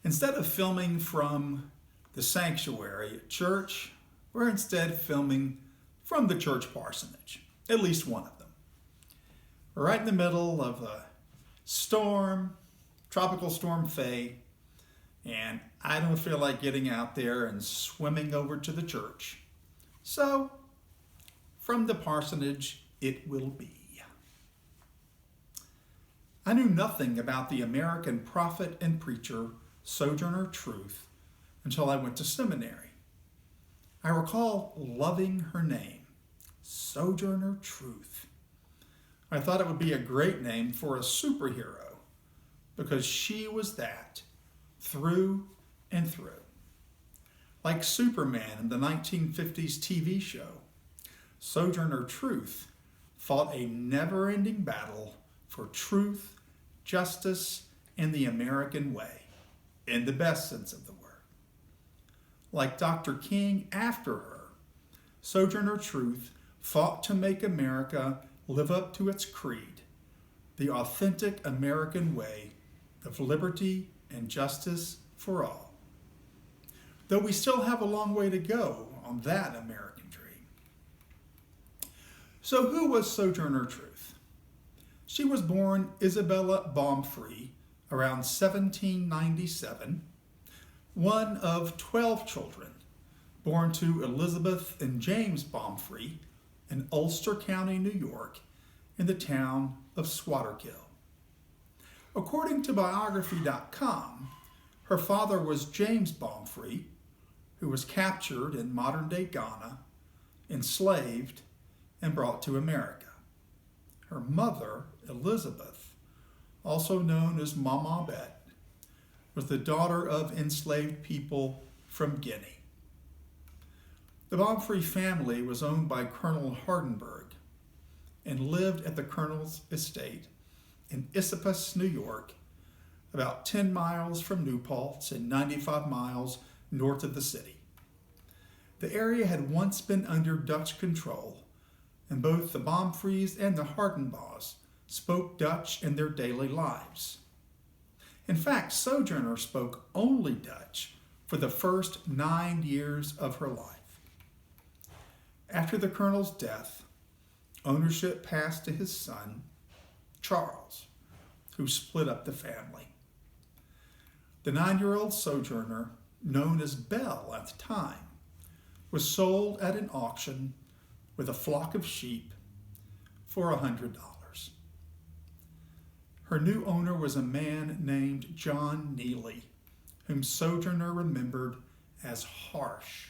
Instead of filming from the sanctuary at church, we're instead filming from the church parsonage, at least one of them. We're right in the middle of a storm, tropical storm Faye, and I don't feel like getting out there and swimming over to the church. So, from the parsonage, it will be. I knew nothing about the American prophet and preacher Sojourner Truth until I went to seminary. I recall loving her name, Sojourner Truth. I thought it would be a great name for a superhero because she was that through and through. Like Superman in the 1950s TV show, Sojourner Truth fought a never-ending battle for truth, justice, and the American way, in the best sense of the word. Like Dr. King after her, Sojourner Truth fought to make America live up to its creed, the authentic American way of liberty and justice for all. Though we still have a long way to go on that American dream. So who was Sojourner Truth? She was born Isabella Baumfree around 1797, one of 12 children born to Elizabeth and James Baumfree in Ulster County, New York, in the town of Swaterkill. According to biography.com, her father was James Baumfree, who was captured in modern-day Ghana, enslaved, and brought to America. Her mother, Elizabeth, also known as Mama Bet, was the daughter of enslaved people from Guinea. The Baumfree family was owned by Colonel Hardenberg and lived at the Colonel's estate in Esopus, New York, about 10 miles from New Paltz and 95 miles north of the city. The area had once been under Dutch control, and both the Baumfrees and the Hardenbaugh spoke Dutch in their daily lives. In fact, Sojourner spoke only Dutch for the first 9 years of her life. After the colonel's death, ownership passed to his son, Charles, who split up the family. The 9-year-old Sojourner, known as Belle at the time, was sold at an auction with a flock of sheep for $100. Her new owner was a man named John Neely, whom Sojourner remembered as harsh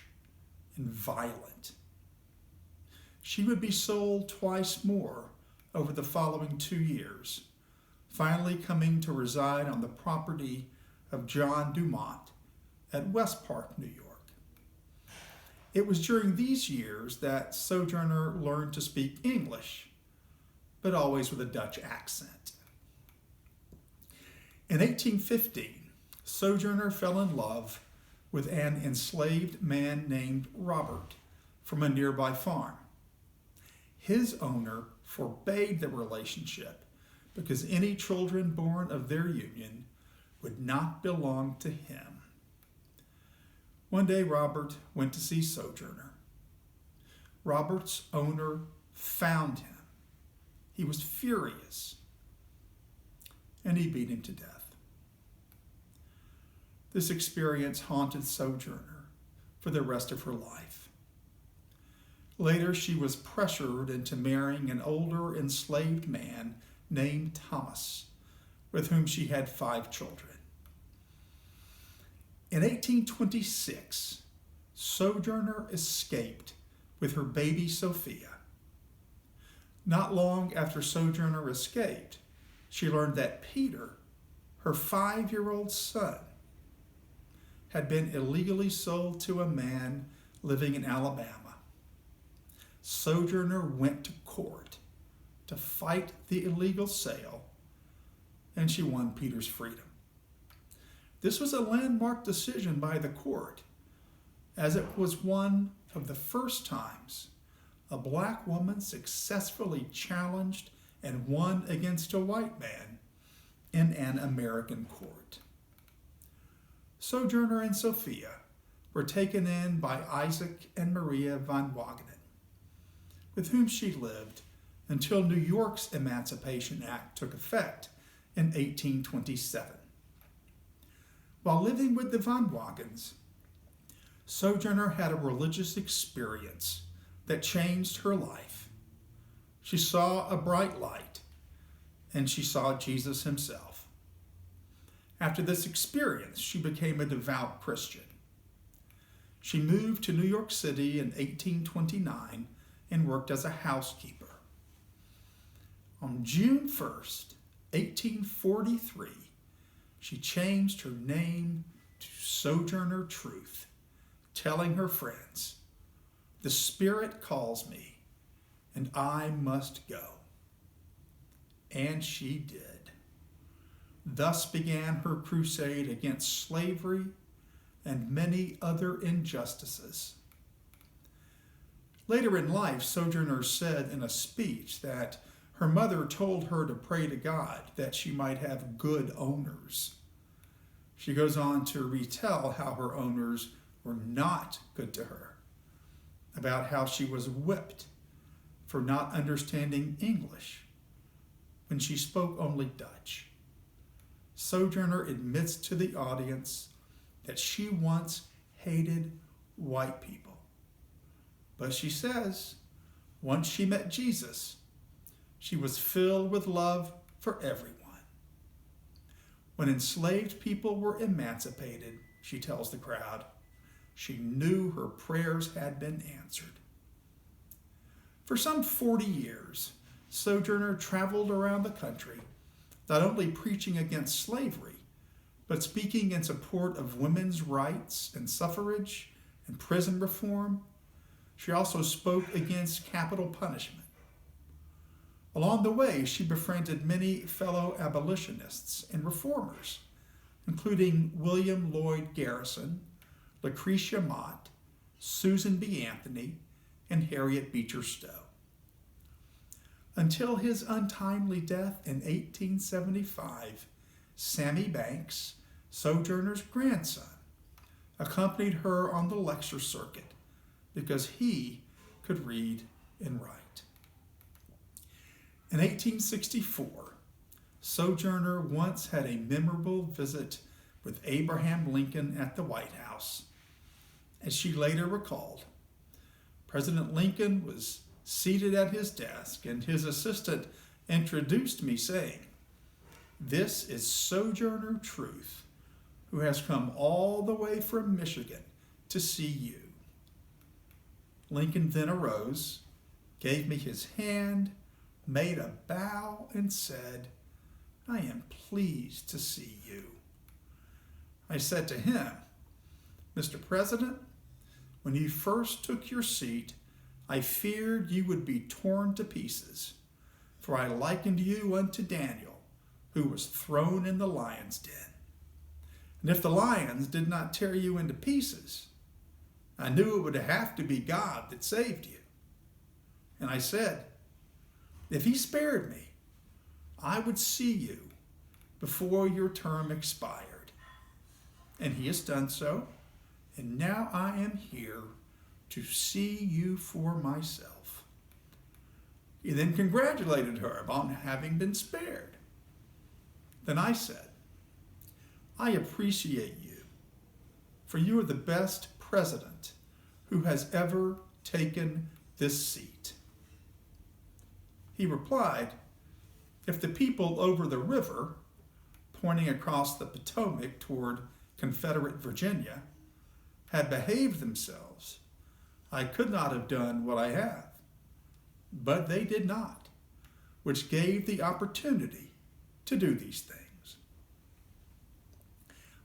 and violent. She would be sold twice more over the following 2 years, finally coming to reside on the property of John Dumont at West Park, New York. It was during these years that Sojourner learned to speak English, but always with a Dutch accent. In 1815, Sojourner fell in love with an enslaved man named Robert from a nearby farm. His owner forbade the relationship because any children born of their union would not belong to him. One day, Robert went to see Sojourner. Robert's owner found him. He was furious, and he beat him to death. This experience haunted Sojourner for the rest of her life. Later, she was pressured into marrying an older enslaved man named Thomas, with whom she had 5 children. In 1826, Sojourner escaped with her baby Sophia. Not long after Sojourner escaped, she learned that Peter, her 5-year-old son, had been illegally sold to a man living in Alabama. Sojourner went to court to fight the illegal sale, and she won Peter's freedom. This was a landmark decision by the court, as it was one of the first times a black woman successfully challenged and won against a white man in an American court. Sojourner and Sophia were taken in by Isaac and Maria van Wagenen, with whom she lived until New York's Emancipation Act took effect in 1827. While living with the Van Wagens, Sojourner had a religious experience that changed her life. She saw a bright light, and she saw Jesus himself. After this experience, she became a devout Christian. She moved to New York City in 1829 and worked as a housekeeper. On June 1st, 1843, she changed her name to Sojourner Truth, telling her friends, "The Spirit calls me, and I must go." And she did. Thus began her crusade against slavery and many other injustices. Later in life, Sojourner said in a speech that her mother told her to pray to God that she might have good owners. She goes on to retell how her owners were not good to her, about how she was whipped for not understanding English when she spoke only Dutch. Sojourner admits to the audience that she once hated white people. But she says, once she met Jesus, she was filled with love for everyone. When enslaved people were emancipated, she tells the crowd, she knew her prayers had been answered. For some 40 years, Sojourner traveled around the country, not only preaching against slavery, but speaking in support of women's rights and suffrage and prison reform. She also spoke against capital punishment. Along the way, she befriended many fellow abolitionists and reformers, including William Lloyd Garrison, Lucretia Mott, Susan B. Anthony, and Harriet Beecher Stowe. Until his untimely death in 1875, Sammy Banks, Sojourner's grandson, accompanied her on the lecture circuit because he could read and write. In 1864, Sojourner once had a memorable visit with Abraham Lincoln at the White House. As she later recalled, President Lincoln was seated at his desk and his assistant introduced me saying, "This is Sojourner Truth, who has come all the way from Michigan to see you." Lincoln then arose, gave me his hand, made a bow, and said, "I am pleased to see you." I said to him, "Mr. President, when you first took your seat, I feared you would be torn to pieces, for I likened you unto Daniel, who was thrown in the lion's den. And if the lions did not tear you into pieces, I knew it would have to be God that saved you. And I said, if he spared me, I would see you before your term expired. And he has done so, and now I am here to see you for myself." He then congratulated her upon having been spared. Then I said, "I appreciate you, for you are the best president who has ever taken this seat." He replied, "If the people over the river," pointing across the Potomac toward Confederate Virginia, "had behaved themselves, I could not have done what I have. But they did not, which gave the opportunity to do these things."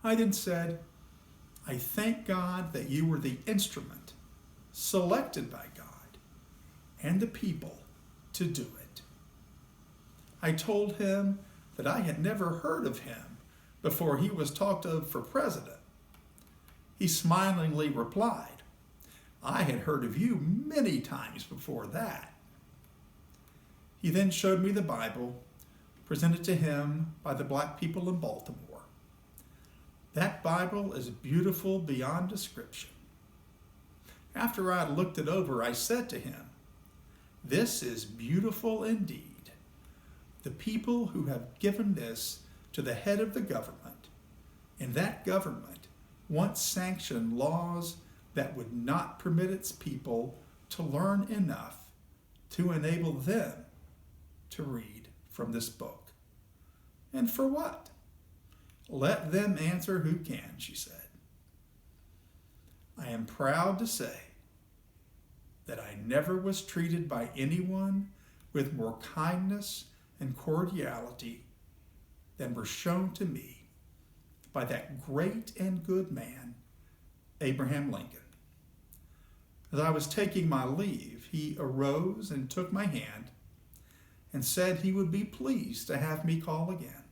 I then said, "I thank God that you were the instrument selected by God and the people to do it." I told him that I had never heard of him before he was talked of for president. He smilingly replied, "I had heard of you many times before that." He then showed me the Bible presented to him by the black people in Baltimore. That Bible is beautiful beyond description. After I looked it over, I said to him, "This is beautiful indeed. The people who have given this to the head of the government, and that government once sanctioned laws that would not permit its people to learn enough to enable them to read from this book. And for what? Let them answer who can," she said. I am proud to say that I never was treated by anyone with more kindness and cordiality than were shown to me by that great and good man, Abraham Lincoln. As I was taking my leave, he arose and took my hand and said he would be pleased to have me call again.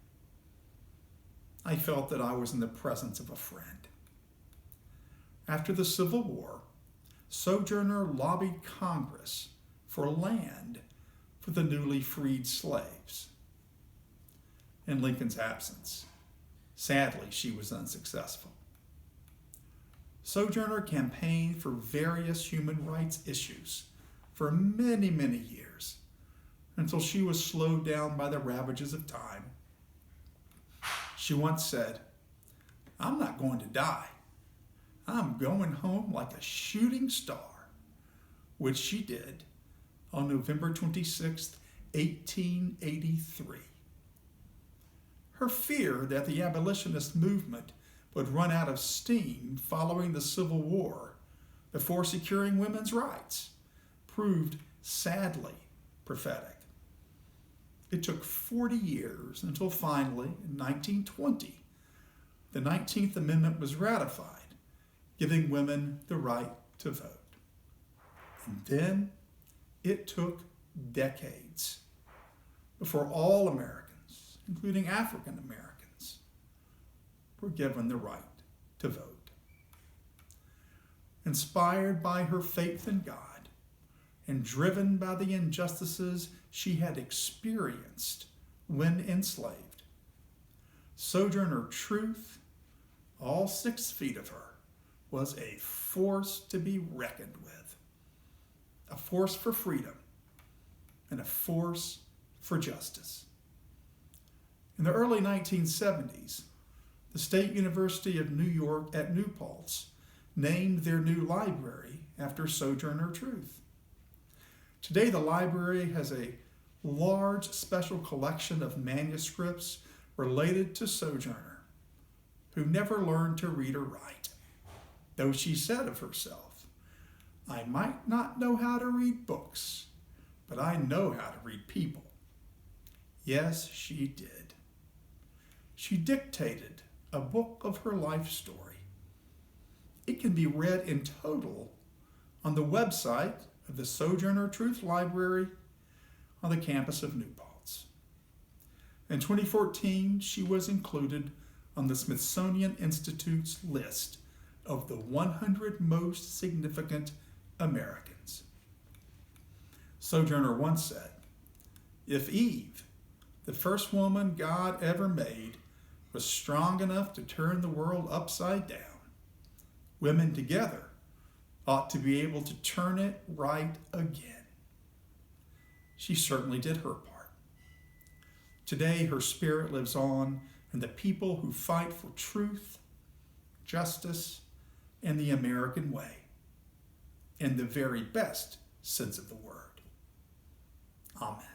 I felt that I was in the presence of a friend. After the Civil War, Sojourner lobbied Congress for land for the newly freed slaves. In Lincoln's absence, sadly, she was unsuccessful. Sojourner campaigned for various human rights issues for many, many years until she was slowed down by the ravages of time. She once said, "I'm not going to die. I'm going home like a shooting star," which she did on November 26, 1883. Her fear that the abolitionist movement would run out of steam following the Civil War before securing women's rights proved sadly prophetic. It took 40 years until finally, in 1920, the 19th Amendment was ratified, giving women the right to vote. And then it took decades before all Americans, including African Americans, were given the right to vote. Inspired by her faith in God and driven by the injustices she had experienced when enslaved, Sojourner Truth, all 6 feet of her, was a force to be reckoned with, a force for freedom and a force for justice. In the early 1970s, the State University of New York at New Paltz named their new library after Sojourner Truth. Today, the library has a large special collection of manuscripts related to Sojourner, who never learned to read or write, though she said of herself, "I might not know how to read books, but I know how to read people." Yes, she did. She dictated a book of her life story. It can be read in total on the website of the Sojourner Truth Library on the campus of New Paltz. In 2014, she was included on the Smithsonian Institute's list of the 100 most significant Americans. Sojourner once said, "If Eve, the first woman God ever made, was strong enough to turn the world upside down, women together ought to be able to turn it right again." She certainly did her part. Today, her spirit lives on in the people who fight for truth, justice, and the American way, in the very best sense of the word. Amen.